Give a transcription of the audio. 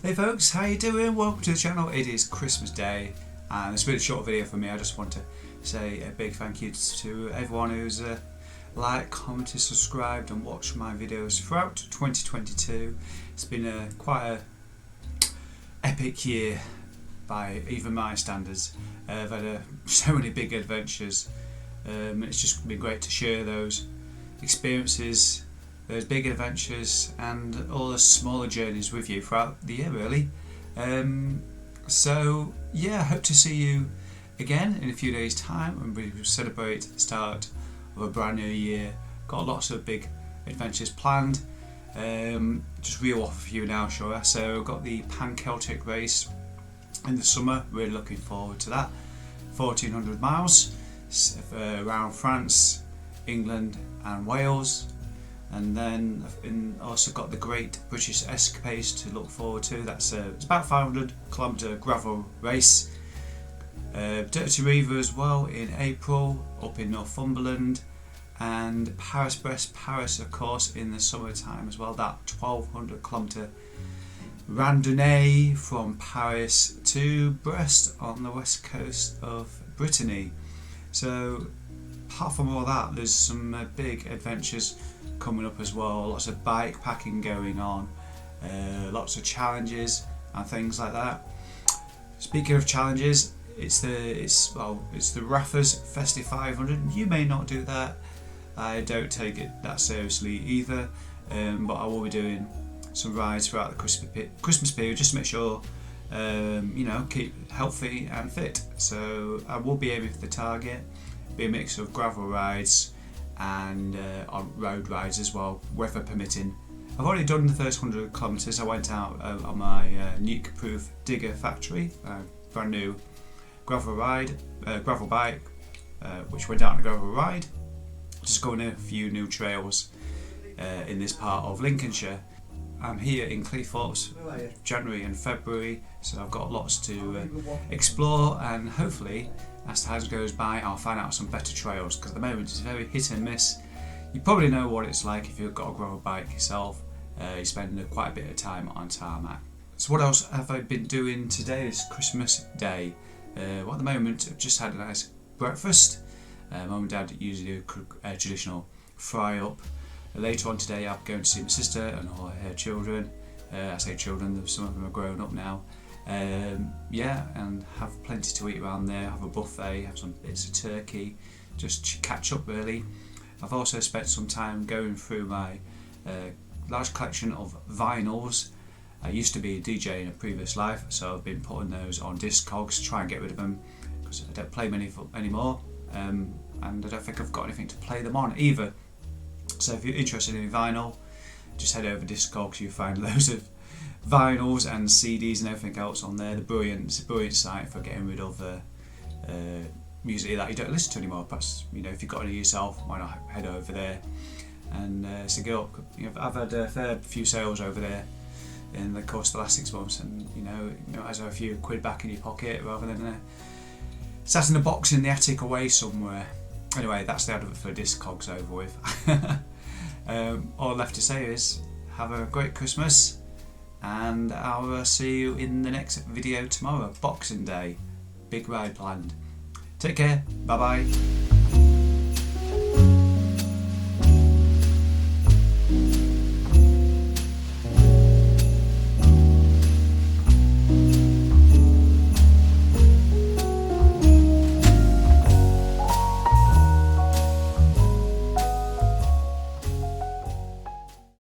Hey folks, how you doing? Welcome to the channel. It is Christmas Day and it's a bit short video for me. I just want to say a big thank you to everyone who's liked, commented, subscribed and watched my videos throughout 2022. It's been quite a epic year by even my standards. I've had so many big adventures. It's just been great to share those experiences, those big adventures and all the smaller journeys with you throughout the year really. So yeah, I hope to see you again in a few days time and we will celebrate the start of a brand new year. Got lots of big adventures planned. Just reel off a few now, shall I? So got the Pan Celtic race in the summer, really looking forward to that. 1400 miles around France, England and Wales. And then also got the Great British Escapades to look forward to. It's about 500-kilometre gravel race. Dirty River as well in April up in Northumberland, and Paris-Brest Paris of course in the summertime as well. That 1200-kilometre randonnée from Paris to Brest on the west coast of Brittany. So apart from all that, there's some big adventures coming up as well. Lots of bike packing going on, lots of challenges and things like that. Speaking of challenges, it's the Raffers Festive 500. You may not do that. I don't take it that seriously either, but I will be doing some rides throughout the Christmas period just to make sure keep healthy and fit. So I will be aiming for the target. Be a mix of gravel rides and on road rides as well, weather permitting. I've already done the first 100 kilometres. I went out on my nuke-proof digger factory, brand new gravel bike, which went out on a gravel ride. Just going a few new trails in this part of Lincolnshire. I'm here in Cleethorpes, January and February, so I've got lots to explore, and hopefully as time goes by I'll find out some better trails, because at the moment it's very hit and miss. You probably know what it's like if you've got a gravel bike yourself. You spend quite a bit of time on tarmac. So what else have I been doing today? Is Christmas Day. Well, at the moment I've just had a nice breakfast. Mum and Dad usually do a traditional fry up. Later on today I'm going to see my sister and all her children. I say children, some of them are grown up now. And have plenty to eat around there. Have a buffet, have some bits of turkey, just catch up really. I've also spent some time going through my large collection of vinyls. I used to be a DJ in a previous life, so I've been putting those on Discogs, try and get rid of them because I don't play many anymore, and I don't think I've got anything to play them on either. So if you're interested in vinyl, just head over to Discogs. You'll find loads of vinyls and CDs and everything else on there. It's a brilliant site for getting rid of music that you don't listen to anymore. Perhaps if you've got any yourself, why not head over there and stick it up. I've had a fair few sales over there in the course of the last 6 months, and as a few quid back in your pocket rather than sat in a box in the attic away somewhere. Anyway, that's the advert for Discogs over with. All left to say is have a great Christmas, and I'll see you in the next video tomorrow. Boxing Day, big ride planned. Take care, bye bye.